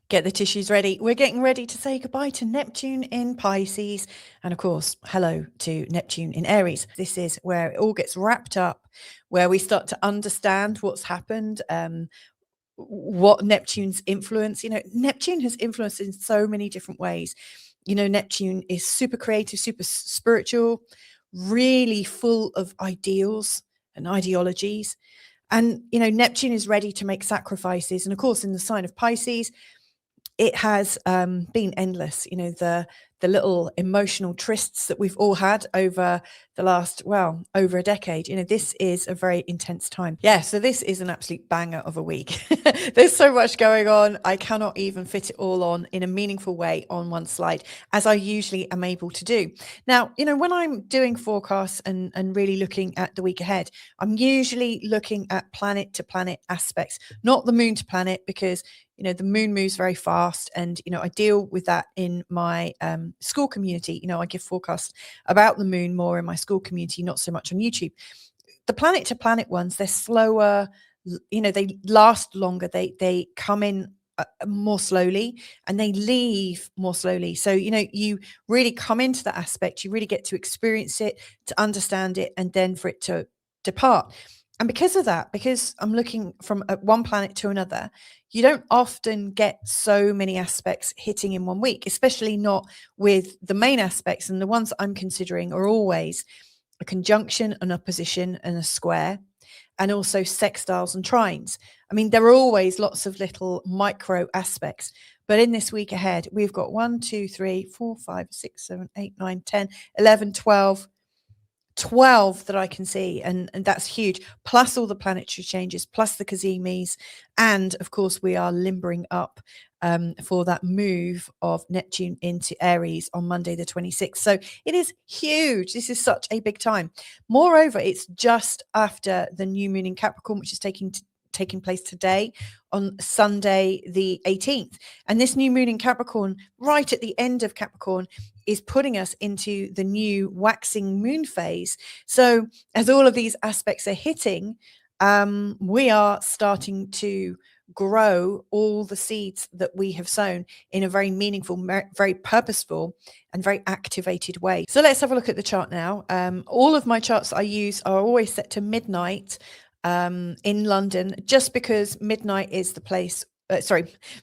Get the tissues ready. We're getting ready to say goodbye to Neptune in Pisces. And of course, hello to Neptune in Aries. This is where it all gets wrapped up, where we start to understand what's happened, what Neptune's influence. Neptune has influenced in so many different ways. Neptune is super creative, super spiritual, really full of ideals and ideologies. And, Neptune is ready to make sacrifices. And of course, in the sign of Pisces, it has been endless. The little emotional trysts that we've all had over the last, over a decade. This is a very intense time. Yeah, so this is an absolute banger of a week. There's so much going on. I cannot even fit it all on in a meaningful way on one slide, as I usually am able to do. Now, when I'm doing forecasts and really looking at the week ahead, I'm usually looking at planet to planet aspects, not the moon to planet, because the moon moves very fast, and I deal with that in my school community. I give forecasts about the moon more in my school community, not so much on YouTube. The planet to planet ones, they're slower, they last longer, they come in more slowly, and they leave more slowly. So you really come into that aspect, you really get to experience it, to understand it, and then for it to depart. And because of that, because I'm looking from one planet to another, you don't often get so many aspects hitting in one week, especially not with the main aspects. And the ones I'm considering are always a conjunction, an opposition, and a square, and also sextiles and trines. I mean, there are always lots of little micro aspects. But in this week ahead, we've got 1, 2, 3, 4, 5, 6, 7, 8, 9, 10, 11, 12 that I can see, and that's huge, plus all the planetary changes, plus the cazimis, and of course we are limbering up for that move of Neptune into Aries on Monday the 26th. So it is huge. This is such a big time. Moreover, it's just after the new moon in Capricorn, which is taking place today on Sunday the 18th. And this new moon in Capricorn, right at the end of Capricorn, is putting us into the new waxing moon phase. So as all of these aspects are hitting, we are starting to grow all the seeds that we have sown in a very meaningful, very purposeful, and very activated way. So let's have a look at the chart now. All of my charts that I use are always set to midnight in London, just because midnight is the place.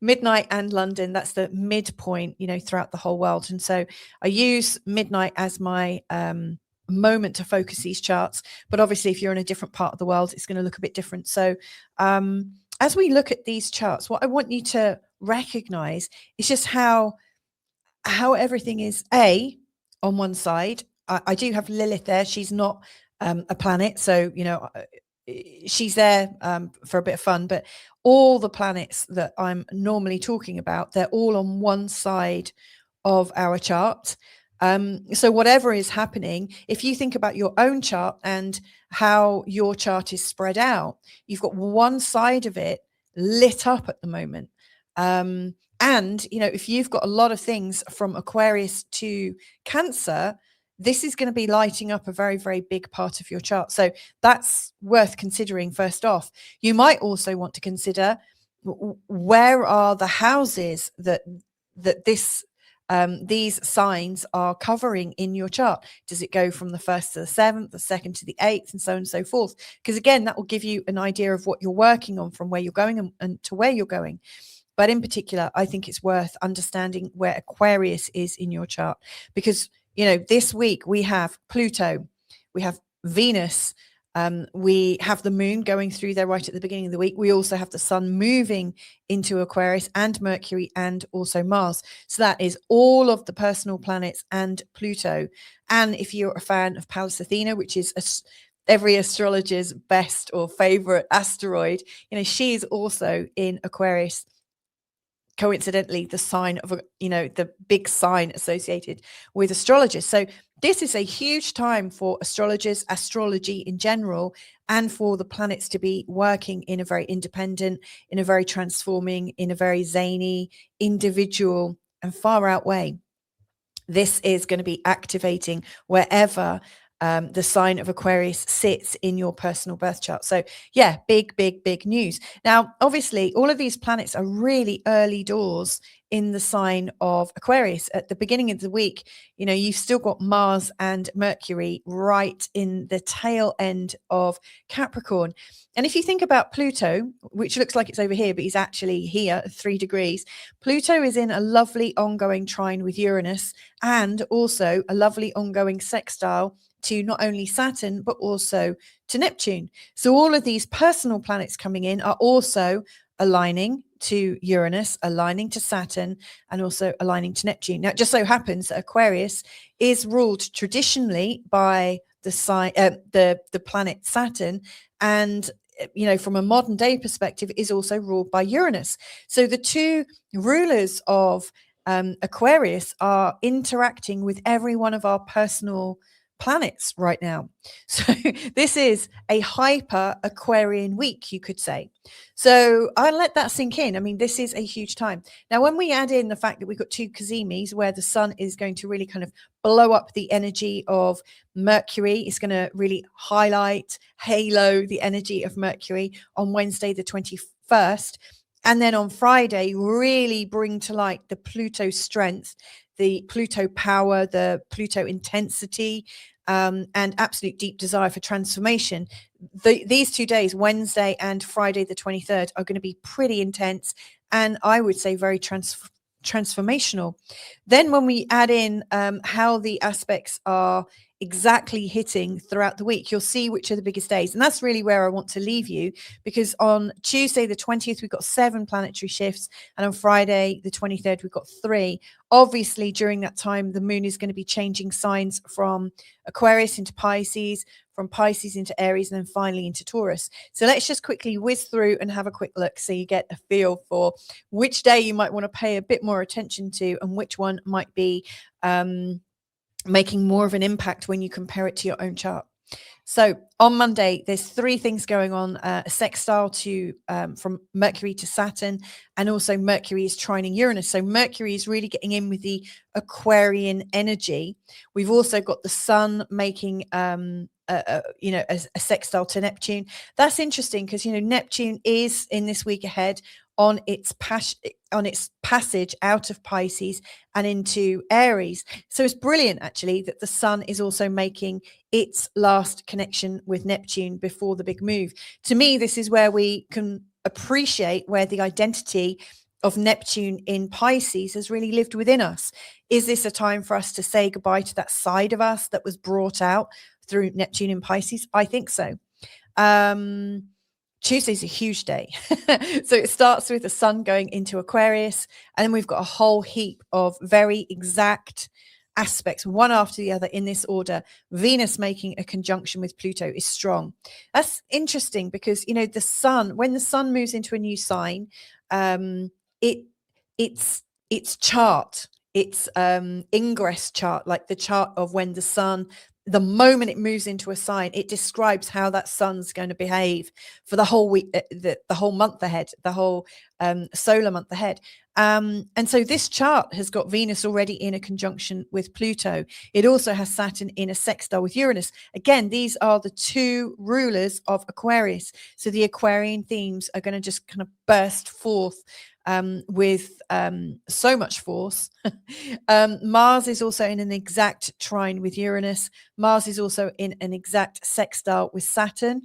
Midnight and London, that's the midpoint, throughout the whole world. And so I use midnight as my moment to focus these charts. But obviously, if you're in a different part of the world, it's going to look a bit different. So as we look at these charts, what I want you to recognize is just how everything is on one side. I do have Lilith there. She's not a planet, so she's there for a bit of fun, but all the planets that I'm normally talking about, they're all on one side of our chart. So whatever is happening, if you think about your own chart and how your chart is spread out, you've got one side of it lit up at the moment. And if you've got a lot of things from Aquarius to Cancer, this is going to be lighting up a very, very big part of your chart. So that's worth considering first off. You might also want to consider where are the houses that these signs are covering in your chart. Does it go from the 1st to the 7th, the 2nd to the 8th, and so on and so forth? Because again, that will give you an idea of what you're working on from where you're going and to where you're going. But in particular, I think it's worth understanding where Aquarius is in your chart, because this week we have Pluto, we have Venus, we have the moon going through there right at the beginning of the week. We also have the sun moving into Aquarius, and Mercury, and also Mars. So that is all of the personal planets and Pluto. And if you're a fan of Pallas Athena, which is every astrologer's best or favorite asteroid, she is also in Aquarius. Coincidentally, the sign of the big sign associated with astrologers. So this is a huge time for astrologers, astrology in general, and for the planets to be working in a very independent, in a very transforming, in a very zany, individual, and far out way. This is going to be activating wherever the sign of Aquarius sits in your personal birth chart. So yeah, big, big, big news. Now, obviously, all of these planets are really early doors in the sign of Aquarius. At the beginning of the week, you know, you've still got Mars and Mercury right in the tail end of Capricorn. And if you think about Pluto, which looks like it's over here, but he's actually here at 3 degrees, Pluto is in a lovely ongoing trine with Uranus, and also a lovely ongoing sextile to not only Saturn, but also to Neptune. So all of these personal planets coming in are also aligning to Uranus, aligning to Saturn, and also aligning to Neptune. Now, it just so happens that Aquarius is ruled traditionally by the sign, the planet Saturn, and you know, from a modern day perspective, is also ruled by Uranus. So the two rulers of Aquarius are interacting with every one of our personal planets right now. So this is a hyper Aquarian week, you could say. So I'll let that sink in. I mean, this is a huge time. Now, when we add in the fact that we've got 2 cazimis where the sun is going to really kind of blow up the energy of Mercury, it's going to really halo the energy of Mercury on Wednesday, the 21st. And then on Friday, really bring to light the Pluto strength, the Pluto power, the Pluto intensity, and absolute deep desire for transformation. These 2 days, Wednesday and Friday the 23rd, are going to be pretty intense, and I would say very transformational. Then when we add in how the aspects are exactly hitting throughout the week, you'll see which are the biggest days. And that's really where I want to leave you, because on Tuesday the 20th we've got 7 planetary shifts, and on Friday the 23rd we've got 3. Obviously during that time the moon is going to be changing signs from Aquarius into Pisces, from Pisces into Aries, and then finally into Taurus. So let's just quickly whiz through and have a quick look so you get a feel for which day you might want to pay a bit more attention to, and which one might be making more of an impact when you compare it to your own chart. So on Monday, there's 3 things going on: a sextile to from Mercury to Saturn, and also Mercury is trining Uranus. So Mercury is really getting in with the Aquarian energy. We've also got the sun making a sextile to Neptune. That's interesting because, you know, Neptune is in this week ahead on its passage out of Pisces and into Aries. So it's brilliant actually that the sun is also making its last connection with Neptune before the big move. To me, this is where we can appreciate where the identity of Neptune in Pisces has really lived within us. Is this a time for us to say goodbye to that side of us that was brought out through Neptune in Pisces? I think so. Tuesday's a huge day. So it starts with the sun going into Aquarius, and then we've got a whole heap of very exact aspects, one after the other in this order. Venus making a conjunction with Pluto is strong. That's interesting because, you know, the sun, when the sun moves into a new sign, its chart, its ingress chart, like the chart of when the sun, the moment it moves into a sign, it describes how that sun's going to behave for the whole week, the whole month ahead, the whole solar month ahead. And so this chart has got Venus already in a conjunction with Pluto. It also has Saturn in a sextile with Uranus. Again, these are the 2 rulers of Aquarius. So the Aquarian themes are going to just kind of burst forth with so much force. Mars is also in an exact trine with Uranus. Mars is also in an exact sextile with Saturn.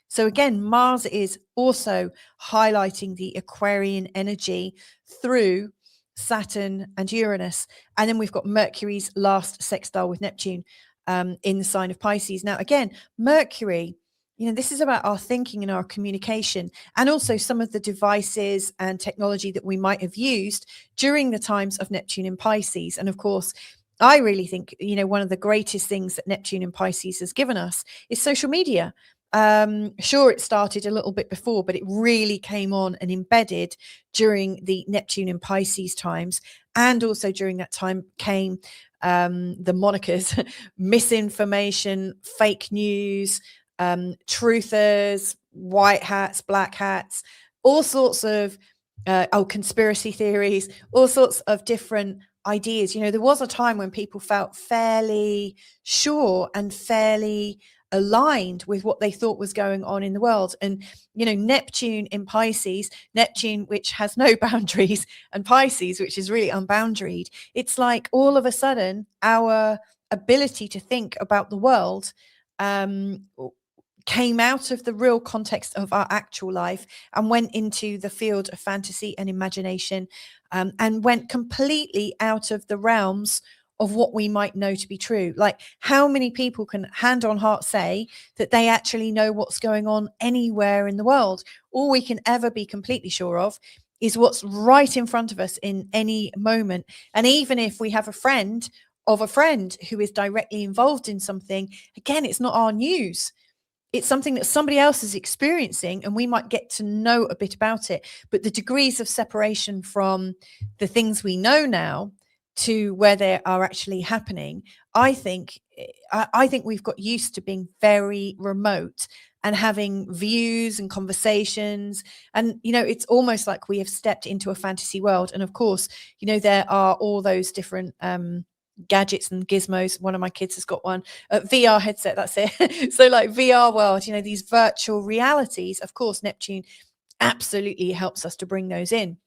So again, Mars is also highlighting the Aquarian energy through Saturn and Uranus. And then we've got Mercury's last sextile with Neptune in the sign of Pisces. Now, again, Mercury, you know, this is about our thinking and our communication, and also some of the devices and technology that we might have used during the times of Neptune in Pisces. And of course, I really think, you know, one of the greatest things that Neptune in Pisces has given us is social media. Sure, it started a little bit before, but it really came on and embedded during the Neptune in Pisces times. And also during that time came the monikers, misinformation, fake news, truthers, white hats, black hats, all sorts of conspiracy theories, all sorts of different ideas. You know, there was a time when people felt fairly sure and fairly aligned with what they thought was going on in the world. And, you know, Neptune in Pisces, Neptune, which has no boundaries, and Pisces, which is really unboundaried. It's like all of a sudden our ability to think about the world came out of the real context of our actual life and went into the field of fantasy and imagination, and went completely out of the realms of what we might know to be true. Like, how many people can hand on heart say that they actually know what's going on anywhere in the world? All we can ever be completely sure of is what's right in front of us in any moment. And even if we have a friend of a friend who is directly involved in something, again, it's not our news. It's something that somebody else is experiencing, and we might get to know a bit about it. But the degrees of separation from the things we know now to where they are actually happening, I think we've got used to being very remote and having views and conversations. And, you know, it's almost like we have stepped into a fantasy world. And of course, you know, there are all those different gadgets and gizmos. One of my kids has got one, VR headset, that's it. So like VR world, you know, these virtual realities. Of course, Neptune absolutely helps us to bring those in.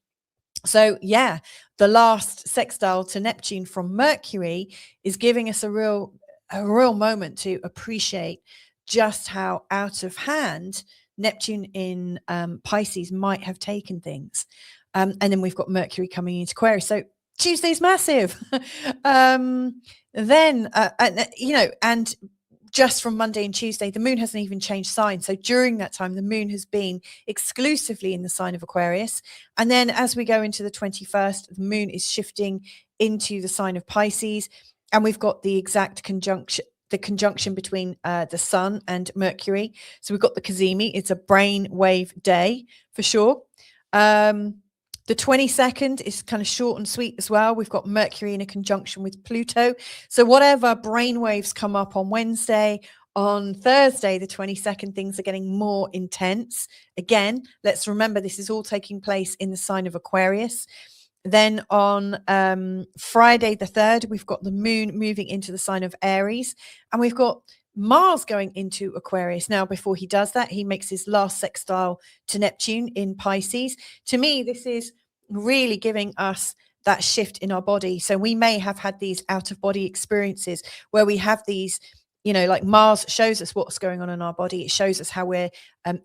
So yeah, the last sextile to Neptune from Mercury is giving us a real moment to appreciate just how out of hand Neptune in Pisces might have taken things. And then we've got Mercury coming into Aquarius. So Tuesday's massive. Then, you know, and just from Monday and Tuesday, the moon hasn't even changed sign. So during that time, the moon has been exclusively in the sign of Aquarius. And then as we go into the 21st, the moon is shifting into the sign of Pisces. And we've got the exact conjunction between the sun and Mercury. So we've got the cazimi. It's a brain wave day for sure. The 22nd is kind of short and sweet as well. We've got Mercury in a conjunction with Pluto. So whatever brainwaves come up on Wednesday, on Thursday, the 22nd, things are getting more intense. Again, let's remember this is all taking place in the sign of Aquarius. Then on Friday, the 3rd, we've got the moon moving into the sign of Aries. And we've got Mars going into Aquarius. Now, before he does that, he makes his last sextile to Neptune in Pisces. To me, this is really giving us that shift in our body. So we may have had these out of body experiences where we have these, you know, like Mars shows us what's going on in our body. It shows us how we're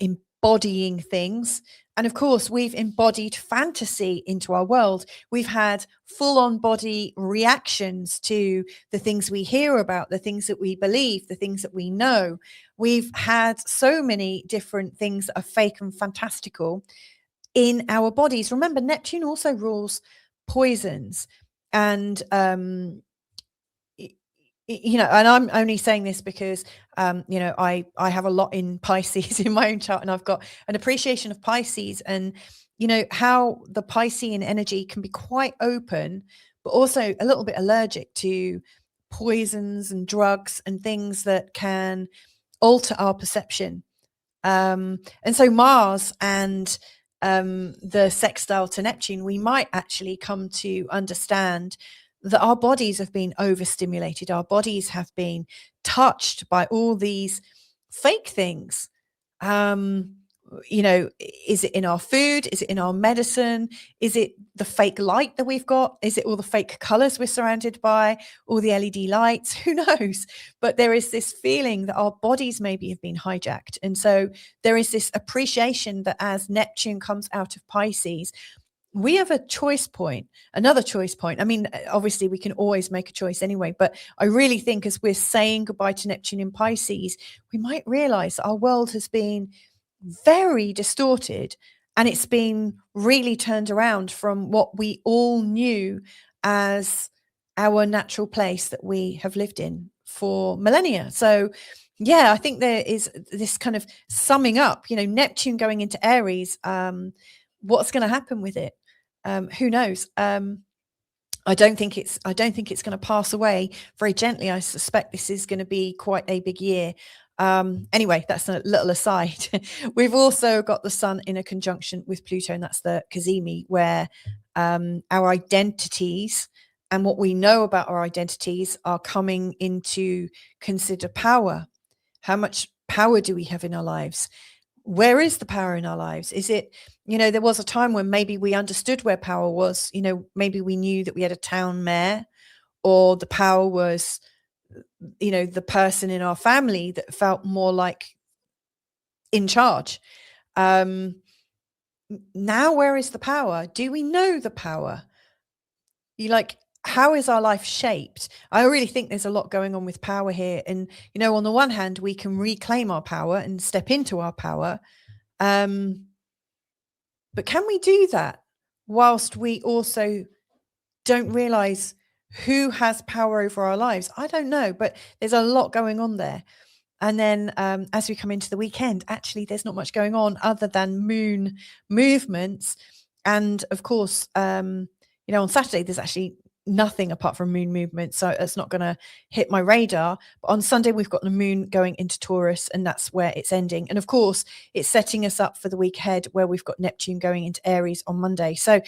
embodying things. And of course, we've embodied fantasy into our world. We've had full-on body reactions to the things we hear about, the things that we believe, the things that we know. We've had so many different things that are fake and fantastical in our bodies. Remember, Neptune also rules poisons. And you know, and I'm only saying this because, you know, I have a lot in Pisces in my own chart, and I've got an appreciation of Pisces, and, you know, how the Piscean energy can be quite open, but also a little bit allergic to poisons and drugs and things that can alter our perception. And so Mars and the sextile to Neptune, we might actually come to understand that our bodies have been overstimulated. Our bodies have been touched by all these fake things. You know, is it in our food? Is it in our medicine? Is it the fake light that we've got? Is it all the fake colors we're surrounded by? All the LED lights? Who knows? But there is this feeling that our bodies maybe have been hijacked. And so there is this appreciation that as Neptune comes out of Pisces, we have a choice point, another choice point. I mean, obviously we can always make a choice anyway, but I really think as we're saying goodbye to Neptune in Pisces, we might realize that our world has been very distorted, and it's been really turned around from what we all knew as our natural place that we have lived in for millennia. So yeah, I think there is this kind of summing up, you know, Neptune going into Aries, what's going to happen with it? Who knows? I don't think it's going to pass away very gently. I suspect this is going to be quite a big year. Anyway, that's a little aside. We've also got the sun in a conjunction with Pluto, and that's the cazimi, where our identities and what we know about our identities are coming into consider power. How much power do we have in our lives? Where is the power in our lives? Is it, there was a time when maybe we understood where power was. Maybe we knew that we had a town mayor, or the power was, the person in our family that felt more like in charge. Now, where is the power? Do we know the power? How is our life shaped? I really think there's a lot going on with power here. And, on the one hand, we can reclaim our power and step into our power. But can we do that whilst we also don't realize who has power over our lives? I don't know, but there's a lot going on there. And then as we come into the weekend, actually, there's not much going on other than moon movements. And of course, on Saturday, there's actually nothing apart from moon movement. So it's not going to hit my radar. But on Sunday, we've got the moon going into Taurus, and that's where it's ending. And of course, it's setting us up for the week ahead, where we've got Neptune going into Aries on Monday. So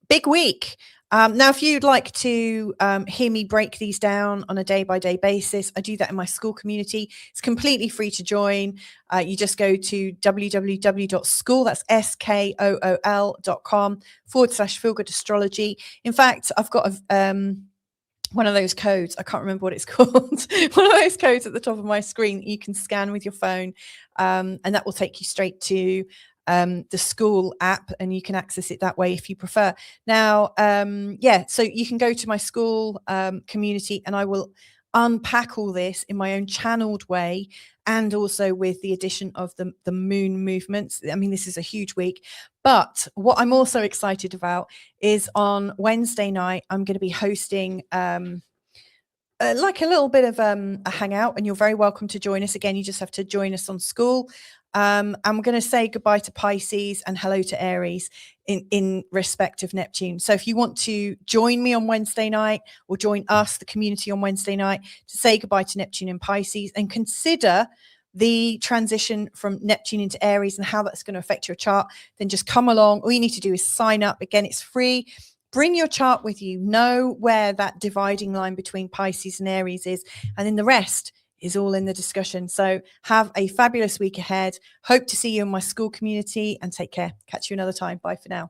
big week. Now, if you'd like to hear me break these down on a day-by-day basis, I do that in my school community. It's completely free to join. You just go to www.school, that's SKOOL.com/Feel-Good Astrology. In fact, I've got one of those codes. I can't remember what it's called. One of those codes at the top of my screen that you can scan with your phone, and that will take you straight to the school app, and you can access it that way if you prefer. Now, so you can go to my school community, and I will unpack all this in my own channeled way, and also with the addition of the moon movements. I mean, this is a huge week. But what I'm also excited about is on Wednesday night, I'm going to be hosting like a little bit of a hangout, and you're very welcome to join us. Again, you just have to join us on school. And we're going to say goodbye to Pisces and hello to Aries in respect of Neptune. So if you want to join me on Wednesday night, or join us, the community, on Wednesday night to say goodbye to Neptune and Pisces, and consider the transition from Neptune into Aries and how that's going to affect your chart, then just come along. All you need to do is sign up. Again, it's free. Bring your chart with you. Know where that dividing line between Pisces and Aries is, and then the rest is all in the discussion. So have a fabulous week ahead. Hope to see you in my school community, and take care. Catch you another time. Bye for now.